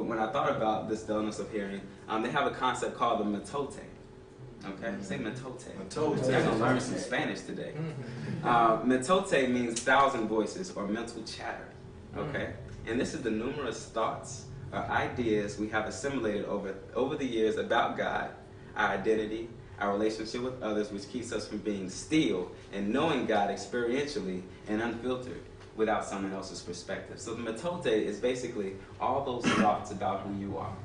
when I thought about this dullness of hearing, they have a concept called the metote. Okay, say metote. Metote. You're gonna learn some Spanish today. Metote means thousand voices or mental chatter. Okay, and this is the numerous thoughts or ideas we have assimilated over the years about God, our identity, our relationship with others, which keeps us from being still and knowing God experientially and unfiltered without someone else's perspective. So the metote is basically all those thoughts about who you are.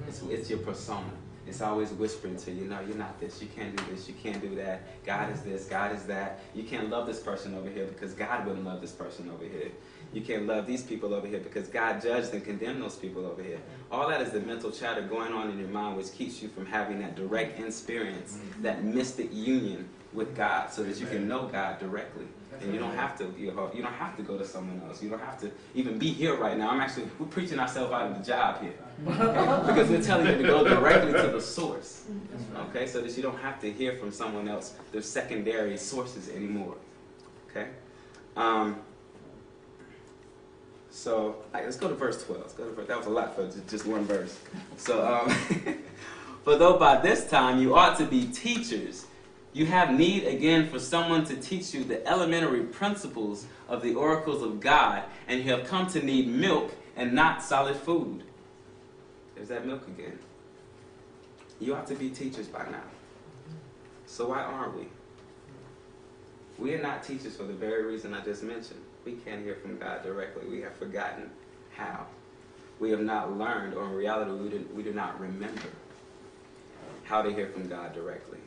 It's your persona. It's always whispering to you, no, you're not this, you can't do this, you can't do that, God is this, God is that, you can't love this person over here because God wouldn't love this person over here. You can't love these people over here because God judged and condemned those people over here. All that is the mental chatter going on in your mind, which keeps you from having that direct experience, that mystic union with God, so that you can know God directly. And you don't have to go to someone else. You don't have to even be here right now. We're preaching ourselves out of the job here. Okay? Because we're telling you to go directly to the source. Okay? So that you don't have to hear from someone else, their secondary sources anymore. Okay? So let's go to verse 12. That was a lot for just one verse. So, for though by this time you ought to be teachers, you have need again for someone to teach you the elementary principles of the oracles of God, and you have come to need milk and not solid food. There's that milk again. You ought to be teachers by now. So why aren't we? We are not teachers for the very reason I just mentioned. We can't hear from God directly. We have forgotten how. We have not learned, or in reality, we do not remember how to hear from God directly.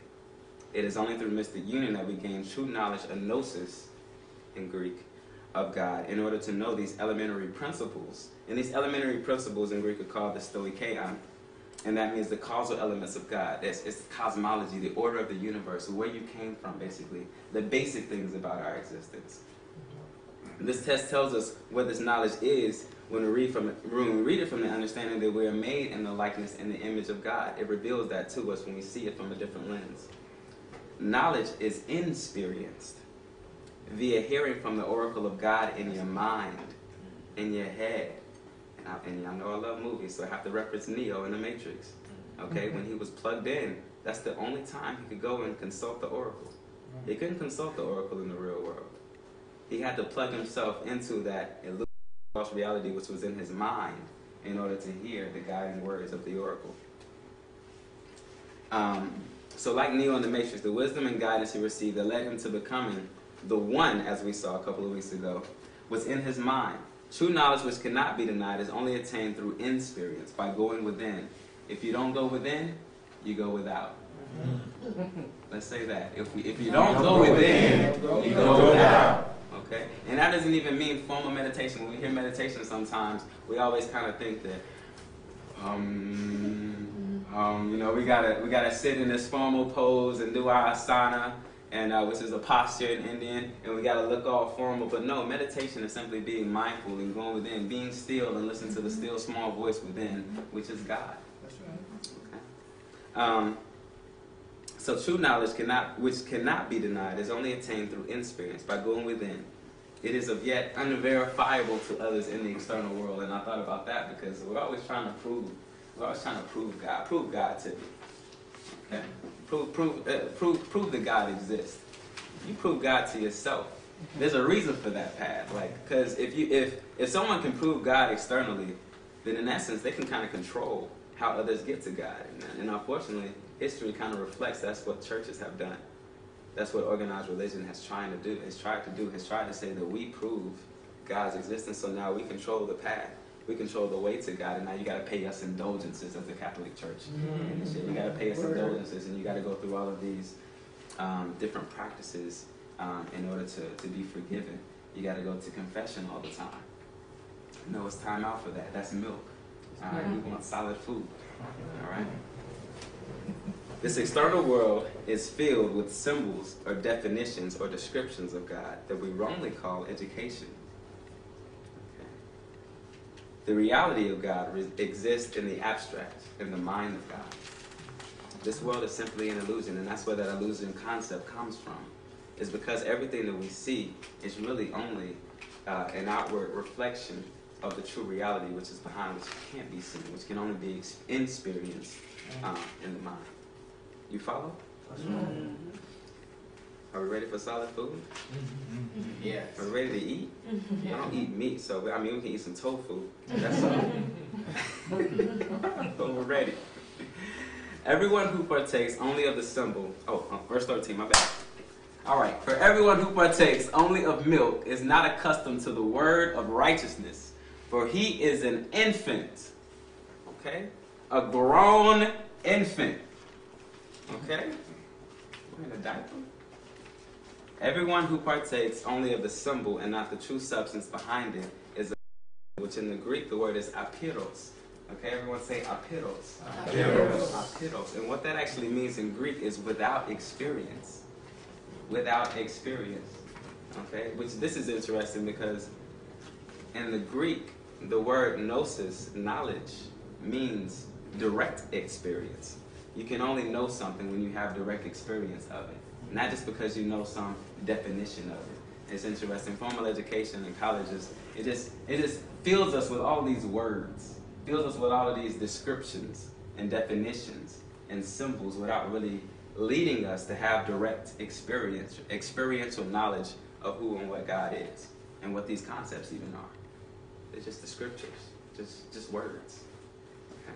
It is only through mystic union that we gain true knowledge, a gnosis in Greek, of God, in order to know these elementary principles. And these elementary principles in Greek are called the stoicheia, and that means the causal elements of God. It's cosmology, the order of the universe, where you came from, basically, the basic things about our existence. This test tells us what this knowledge is when we read it from the understanding that we are made in the likeness and the image of God. It reveals that to us when we see it from a different lens. Knowledge is experienced via hearing from the oracle of God in your mind, in your head. And I know I love movies, so I have to reference Neo in the Matrix. Okay, when he was plugged in, that's the only time he could go and consult the oracle. He couldn't consult the oracle in the real world. He had to plug himself into that illusion reality which was in his mind in order to hear the guiding words of the oracle. So like Neo in the Matrix, the wisdom and guidance he received that led him to becoming the one, as we saw a couple of weeks ago, was in his mind. True knowledge which cannot be denied is only attained through experience, by going within. If you don't go within, you go without. Let's say that. If you don't go within, you go without. Okay? And that doesn't even mean formal meditation. When we hear meditation sometimes, we always kind of think that, we gotta sit in this formal pose and do our asana, and which is a posture in Indian, and we gotta look all formal. But no, meditation is simply being mindful and going within, being still and listening to the still small voice within, which is God. That's right. Okay. So true knowledge which cannot be denied is only attained through experience, by going within. It is of yet unverifiable to others in the external world. And I thought about that because we're always trying to prove God. Prove God to me. Okay? Prove that God exists. You prove God to yourself. There's a reason for that path. Because if someone can prove God externally, then in essence they can kind of control how others get to God. And unfortunately, history kind of reflects that's what churches have done. That's what organized religion has tried to say that we prove God's existence, so now we control the path. We control the way to God, and now you got to pay us indulgences as the Catholic Church. You got to pay us indulgences, and you got to go through all of these different practices in order to be forgiven. You got to go to confession all the time. No, it's time out for that. That's milk. All right, we want solid food. All right. This external world is filled with symbols or definitions or descriptions of God that we wrongly call education. Okay. The reality of God exists in the abstract, in the mind of God. This world is simply an illusion, and that's where that illusion concept comes from. It's because everything that we see is really only an outward reflection of the true reality which is behind, which can't be seen, which can only be experienced in the mind. You follow? Mm-hmm. Are we ready for solid food? Yes. Are we ready to eat? Yeah. I don't eat meat, so we can eat some tofu. That's all. But we're ready. Everyone who partakes only of the symbol. Verse 13, my bad. All right. For everyone who partakes only of milk is not accustomed to the word of righteousness, for he is an infant. Okay? A grown infant. Okay? We're in a diaper. Everyone who partakes only of the symbol and not the true substance behind it is which in the Greek the word is apiros. Okay, everyone say apiros. Apiros. Apiros. And what that actually means in Greek is without experience. Without experience. Okay, which this is interesting because in the Greek the word gnosis, knowledge, means direct experience. You can only know something when you have direct experience of it. Not just because you know some definition of it. It's interesting. Formal education in colleges, it just fills us with all these words, fills us with all of these descriptions and definitions and symbols without really leading us to have direct experiential knowledge of who and what God is and what these concepts even are. It's just the scriptures, just words. Okay.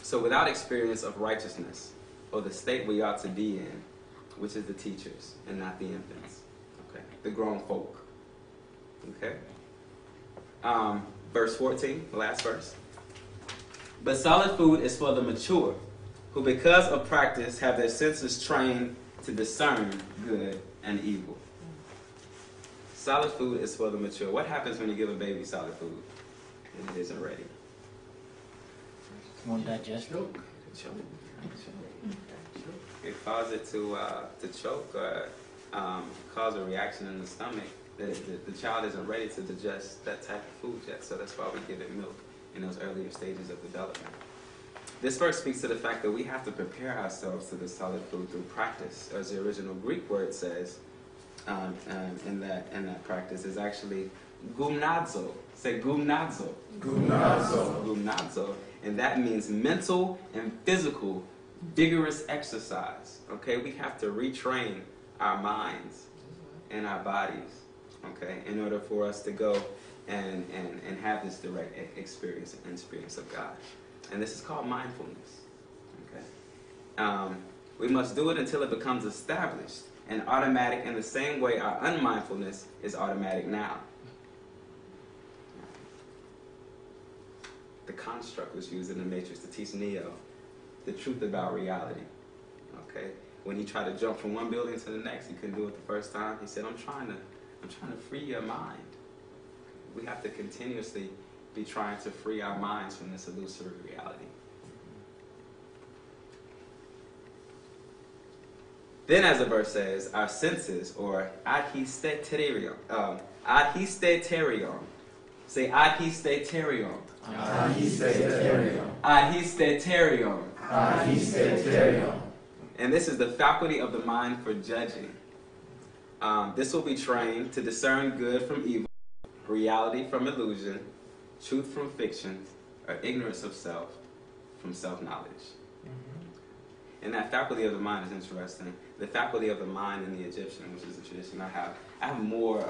So without experience of righteousness, or the state we ought to be in, which is the teachers and not the infants, okay, the grown folk, okay. Verse 14, the last verse. But solid food is for the mature, who because of practice have their senses trained to discern good and evil. Solid food is for the mature. What happens when you give a baby solid food and it isn't ready? Won't digest it. It causes it to choke or cause a reaction in the stomach. The child isn't ready to digest that type of food yet, so that's why we give it milk in those earlier stages of development. This verse speaks to the fact that we have to prepare ourselves to the solid food through practice, as the original Greek word says. In that practice is actually gymnazo. Say gymnazo. Gymnazo. Gymnazo, and that means mental and physical vigorous exercise. Okay, we have to retrain our minds and our bodies. Okay, in order for us to go and have this direct experience of God, and this is called mindfulness. Okay, we must do it until it becomes established and automatic in the same way our unmindfulness is automatic now. The construct was used in the Matrix to teach Neo the truth about reality. Okay? When he tried to jump from one building to the next, he couldn't do it the first time. He said, I'm trying to free your mind. We have to continuously be trying to free our minds from this illusory reality. Then, as the verse says, our senses, or adhisteterion. Say adhisteterion. Adhisteterion. Adhisteterion. Adhisteterion. And this is the faculty of the mind for judging. This will be trained to discern good from evil, reality from illusion, truth from fiction, or ignorance of self from self-knowledge. And that faculty of the mind is interesting. The faculty of the mind in the Egyptian, which is the tradition I have more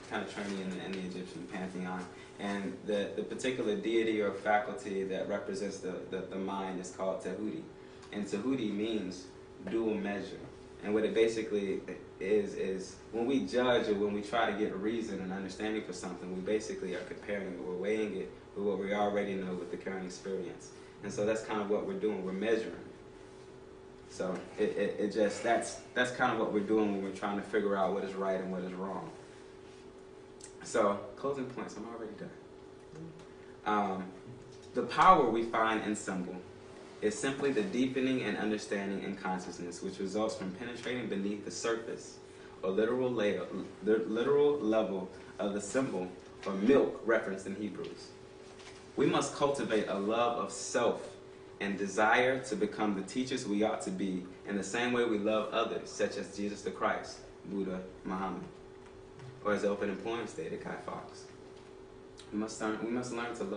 kind of training in the Egyptian pantheon. And the particular deity or faculty that represents the mind is called Tahuti. And Tahuti means dual measure. And what it basically is when we judge or when we try to get reason and understanding for something, we basically are comparing it, we're weighing it with what we already know with the current experience. And so that's kind of what we're doing, we're measuring. So that's kind of what we're doing when we're trying to figure out what is right and what is wrong. So, closing points, I'm already done. The power we find in symbol is simply the deepening and understanding in consciousness, which results from penetrating beneath the surface or literal level of the symbol or milk referenced in Hebrews. We must cultivate a love of self and desire to become the teachers we ought to be in the same way we love others, such as Jesus the Christ, Buddha, Muhammad. Or as the opening poem stated, Guy Fawkes, we must learn to love